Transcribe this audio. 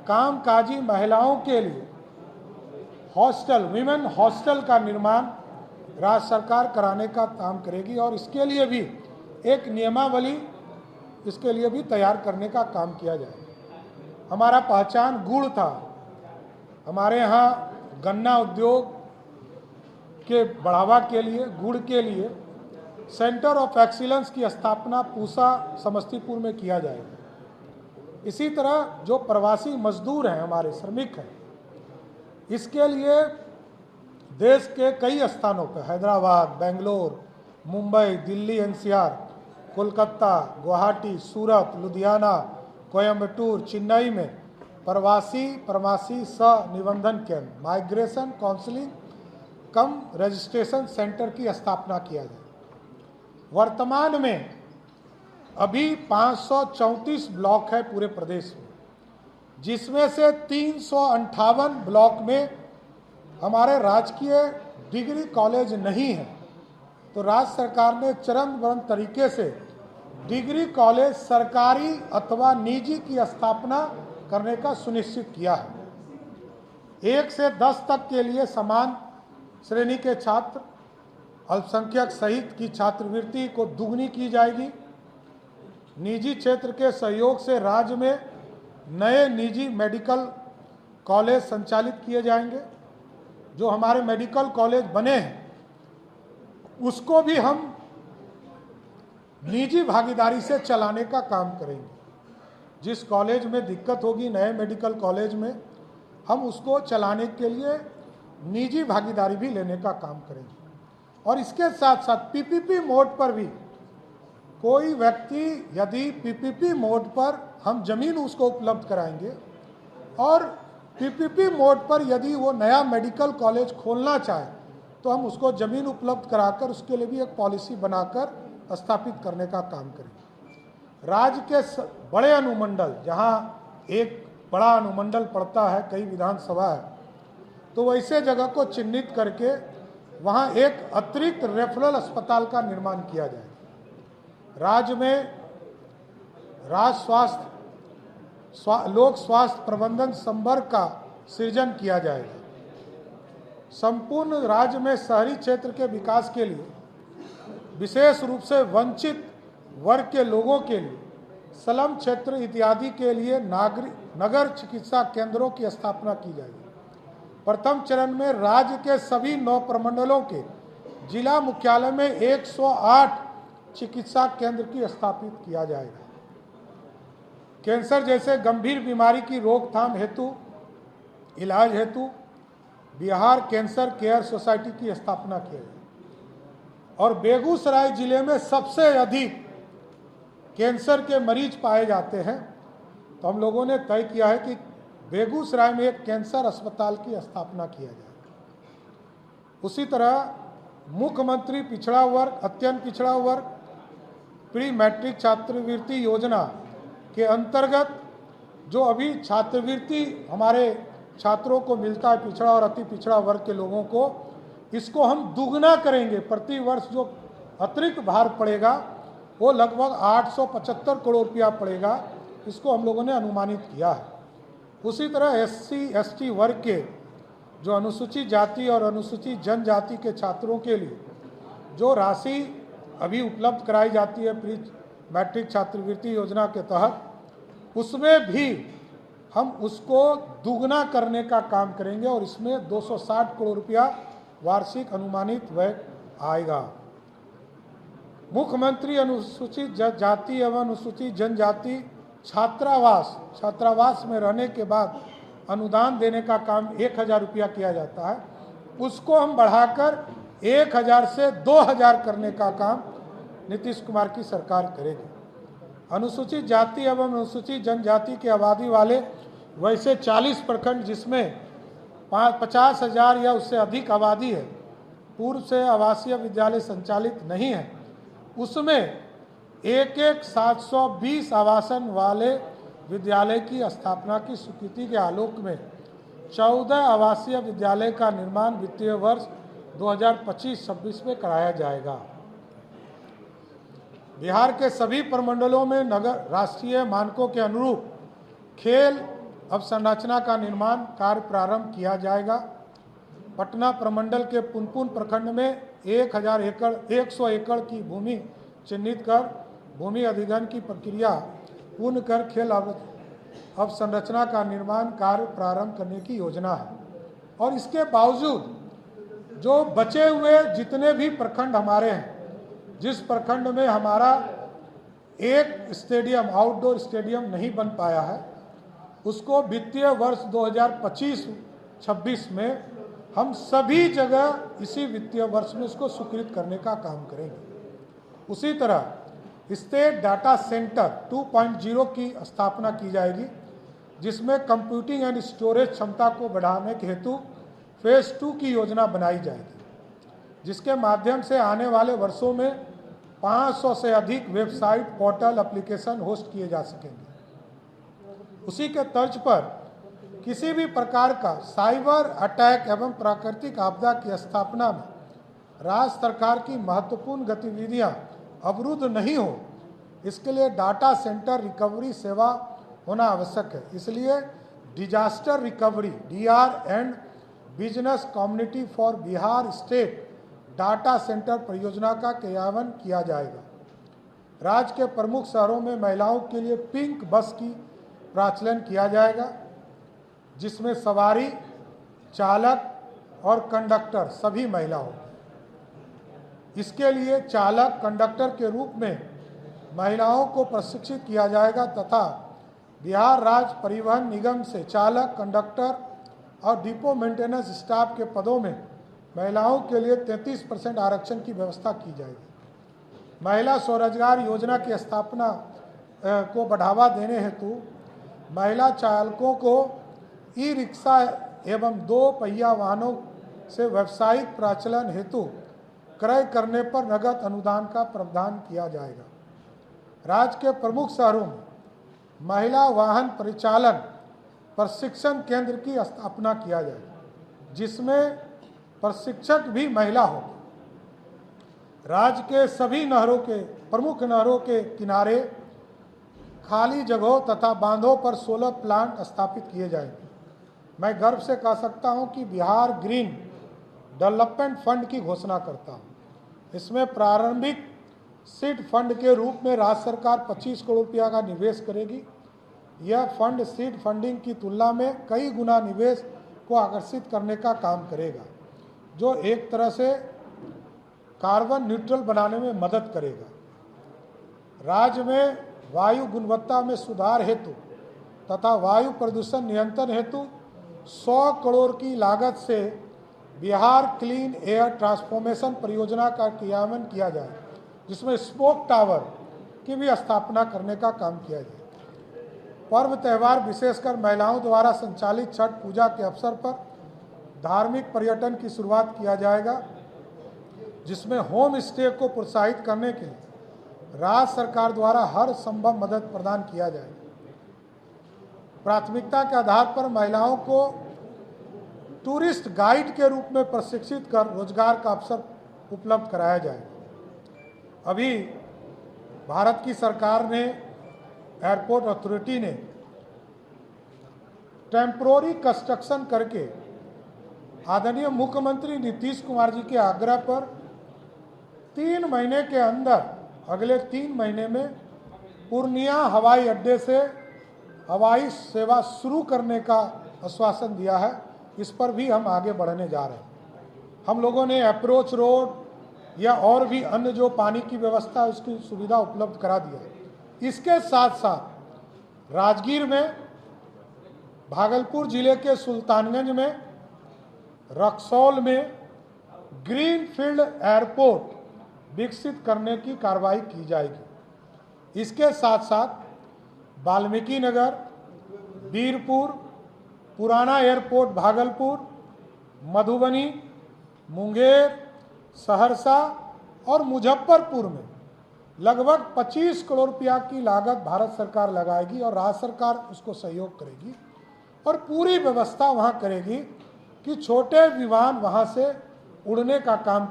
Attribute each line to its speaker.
Speaker 1: कामकाजी महिलाओं के लिए हॉस्टल, विमेन हॉस्टल का निर्माण राज्य सरकार कराने का काम करेगी और इसके लिए भी एक नियमावली इसके लिए भी तैयार करने का काम किया जाएगा। हमारा पहचान गुड़ था। हमारे यहाँ गन्ना उद्योग के बढ़ावा के लिए, गुड़ के लिए सेंटर ऑफ एक्सीलेंस की स्थापना पूसा समस्तीपुर में किया जाएगा। इसी तरह जो प्रवासी मजदूर हैं, हमारे श्रमिक हैं, इसके लिए देश के कई स्थानों पर हैदराबाद, बेंगलोर, मुंबई, दिल्ली एनसीआर, कोलकाता, गुवाहाटी, सूरत, लुधियाना, कोयम्बटूर, चेन्नई में प्रवासी सह निबंधन केंद्र, माइग्रेशन काउंसलिंग कम रजिस्ट्रेशन सेंटर की स्थापना किया जाए। वर्तमान में अभी 534 ब्लॉक है पूरे प्रदेश में, जिसमें से 358 ब्लॉक में हमारे राजकीय डिग्री कॉलेज नहीं है। तो राज्य सरकार ने चरणबद्ध तरीके से डिग्री कॉलेज सरकारी अथवा निजी की स्थापना करने का सुनिश्चित किया है। 1 से 10 तक के लिए समान श्रेणी के छात्र, अल्पसंख्यक सहित की छात्रवृत्ति को दुगनी की जाएगी। निजी क्षेत्र के सहयोग से राज्य में नए निजी मेडिकल कॉलेज संचालित किए जाएंगे। जो हमारे मेडिकल कॉलेज बने हैं उसको भी हम निजी भागीदारी से चलाने का काम करेंगे। जिस कॉलेज में दिक्कत होगी नए मेडिकल कॉलेज में, हम उसको चलाने के लिए निजी भागीदारी भी लेने का काम करेंगे। और इसके साथ साथ पीपीपी मोड पर भी कोई व्यक्ति यदि पीपीपी मोड पर हम जमीन उसको उपलब्ध कराएंगे और पीपीपी मोड पर यदि वो नया मेडिकल कॉलेज खोलना चाहे तो हम उसको जमीन उपलब्ध कराकर उसके लिए भी एक पॉलिसी बनाकर स्थापित करने का काम करेंगे। राज्य के बड़े अनुमंडल, जहाँ एक बड़ा अनुमंडल पड़ता है, कई विधानसभा है, तो वैसे जगह को चिन्हित करके वहाँ एक अतिरिक्त रेफरल अस्पताल का निर्माण किया जाए। राज्य में लोक स्वास्थ्य प्रबंधन संवर्ग का सृजन किया जाएगा। संपूर्ण राज्य में शहरी क्षेत्र के विकास के लिए विशेष रूप से वंचित वर्ग के लोगों के लिए स्लम क्षेत्र इत्यादि के लिए नगर चिकित्सा केंद्रों की स्थापना की जाएगी। प्रथम चरण में राज्य के सभी 9 प्रमंडलों के जिला मुख्यालय में 108 चिकित्सा केंद्र की स्थापित किया जाएगा। कैंसर जैसे गंभीर बीमारी की रोकथाम हेतु इलाज हेतु बिहार कैंसर केयर सोसाइटी की स्थापना की जाएगी। और बेगूसराय जिले में सबसे अधिक कैंसर के मरीज पाए जाते हैं, तो हम लोगों ने तय किया है कि बेगूसराय में एक कैंसर अस्पताल की स्थापना किया जाए। उसी तरह मुख्यमंत्री पिछड़ा वर्ग, अत्यंत पिछड़ा वर्ग प्री मैट्रिक छात्रवृत्ति योजना के अंतर्गत जो अभी छात्रवृत्ति हमारे छात्रों को मिलता है, पिछड़ा और अति पिछड़ा वर्ग के लोगों को, इसको हम दुगना करेंगे। प्रति वर्ष जो अतिरिक्त भार पड़ेगा वो लगभग 875 करोड़ रुपया पड़ेगा। इसको हम लोगों ने अनुमानित किया है। उसी तरह SC/ST वर्ग के जो अनुसूचित जाति और अनुसूचित जनजाति के छात्रों के लिए जो राशि अभी उपलब्ध कराई जाती है प्री मैट्रिक छात्रवृत्ति योजना के तहत, उसमें भी हम उसको दुगना करने का काम करेंगे और इसमें 260 करोड़ रुपया वार्षिक अनुमानित व्यय आएगा। मुख्यमंत्री अनुसूचित जाति एवं अनुसूचित जनजाति छात्रावास में रहने के बाद अनुदान देने का काम 1000 रुपया किया जाता है, उसको हम बढ़ाकर 1000 से 2000 करने का काम नीतीश कुमार की सरकार करेगी। अनुसूचित जाति एवं अनुसूचित जनजाति की आबादी वाले वैसे 40 प्रखंड जिसमें 50,000 या उससे अधिक आबादी है, पूर्व से आवासीय विद्यालय संचालित नहीं है, उसमें 720 आवासन वाले विद्यालय की स्थापना की स्वीकृति के आलोक में 14 आवासीय विद्यालय का निर्माण वित्तीय वर्ष 2025-26 में कराया जाएगा। बिहार के सभी प्रमंडलों में नगर राष्ट्रीय मानकों के अनुरूप खेल अवसंरचना का निर्माण कार्य प्रारंभ किया जाएगा। पटना प्रमंडल के पुनपुन प्रखंड में 100 एकड़ की भूमि चिन्हित कर भूमि अधिग्रहण की प्रक्रिया पूर्ण कर खेल अवसंरचना का निर्माण कार्य प्रारंभ करने की योजना है। और इसके बावजूद जो बचे हुए जितने भी प्रखंड हमारे हैं, जिस प्रखंड में हमारा एक स्टेडियम, आउटडोर स्टेडियम नहीं बन पाया है, उसको वित्तीय वर्ष 2025-26 में हम सभी जगह इसी वित्तीय वर्ष में उसको स्वीकृत करने का काम करेंगे। उसी तरह स्टेट डाटा सेंटर 2.0 की स्थापना की जाएगी, जिसमें कंप्यूटिंग एंड स्टोरेज क्षमता को बढ़ाने के हेतु फेज 2 की योजना बनाई जाएगी, जिसके माध्यम से आने वाले वर्षों में 500 से अधिक वेबसाइट, पोर्टल, एप्लीकेशन होस्ट किए जा सकेंगे। उसी के तर्ज पर किसी भी प्रकार का साइबर अटैक एवं प्राकृतिक आपदा की स्थापना में राज्य सरकार की महत्वपूर्ण गतिविधियां अवरुद्ध नहीं हो, इसके लिए डाटा सेंटर रिकवरी सेवा होना आवश्यक है। इसलिए disaster recovery DR and business community for Bihar state data centre परियोजना का क्रियान्वयन किया जाएगा। राज्य के प्रमुख शहरों में महिलाओं के लिए पिंक बस की प्रचलन किया जाएगा, जिसमें सवारी, चालक और कंडक्टर सभी महिला होंगी। इसके लिए चालक, कंडक्टर के रूप में महिलाओं को प्रशिक्षित किया जाएगा तथा बिहार राज्य परिवहन निगम से चालक, कंडक्टर और डिपो मेंटेनेंस स्टाफ के पदों में महिलाओं के लिए 33% आरक्षण की व्यवस्था की जाएगी। महिला स्वरोजगार योजना की स्थापना को बढ़ावा देने हेतु महिला चालकों को ई-रिक्शा एवं 2 पहिया वाहनों से व्यावसायिक प्रचलन हेतु क्रय करने पर नगद अनुदान का प्रावधान किया जाएगा। राज्य के प्रमुख शहरों में महिला वाहन परिचालन प्रशिक्षण केंद्र की स्थापना किया जाएगा, जिसमें प्रशिक्षक भी महिला हो। राज्य के सभी प्रमुख नहरों के किनारे खाली जगहों तथा बांधों पर सोलर प्लांट स्थापित किए जाएंगे। मैं गर्व से कह सकता हूं कि बिहार ग्रीन डेवलपमेंट फंड की घोषणा करता हूं। इसमें प्रारंभिक सीड फंड के रूप में राज्य सरकार 25 करोड़ रुपया का निवेश करेगी। यह फंड सीड फंडिंग की तुलना में कई गुना निवेश को आकर्षित करने का काम करेगा, जो एक तरह से कार्बन न्यूट्रल बनाने में मदद करेगा। राज्य में वायु गुणवत्ता में सुधार हेतु तथा वायु प्रदूषण नियंत्रण हेतु 100 करोड़ की लागत से बिहार क्लीन एयर ट्रांसफॉर्मेशन परियोजना का क्रियान्वयन किया जाए, जिसमें स्मोक टावर की भी स्थापना करने का काम किया जाए। पर्व त्यौहार, विशेषकर महिलाओं द्वारा संचालित छठ पूजा के अवसर पर धार्मिक पर्यटन की शुरुआत किया जाएगा, जिसमें होम स्टे को प्रोत्साहित करने के लिए राज्य सरकार द्वारा हर संभव मदद प्रदान किया जाएगा। प्राथमिकता के आधार पर महिलाओं को टूरिस्ट गाइड के रूप में प्रशिक्षित कर रोजगार का अवसर उपलब्ध कराया जाएगा। अभी भारत की सरकार ने, एयरपोर्ट अथॉरिटी ने टेम्पोररी कंस्ट्रक्शन करके आदरणीय मुख्यमंत्री नीतीश कुमार जी के आग्रह पर 3 महीने के अंदर, अगले 3 महीने में पूर्णिया हवाई अड्डे से हवाई सेवा शुरू करने का आश्वासन दिया है। इस पर भी हम आगे बढ़ने जा रहे हैं। हम लोगों ने अप्रोच रोड या और भी अन्य जो पानी की व्यवस्था है उसकी सुविधा उपलब्ध करा दिया है। इसके साथ साथ राजगीर में, भागलपुर जिले के सुल्तानगंज में, रक्सौल में ग्रीनफील्ड एयरपोर्ट विकसित करने की कार्रवाई की जाएगी। इसके साथ साथ वाल्मीकि नगर, बीरपुर, पुराना एयरपोर्ट भागलपुर, मधुबनी, मुंगेर, सहरसा और मुजफ्फरपुर में लगभग 25 करोड़ रुपया की लागत भारत सरकार लगाएगी और राज्य सरकार उसको सहयोग करेगी और पूरी व्यवस्था वहां करेगी कि छोटे विमान वहां से उड़ने का काम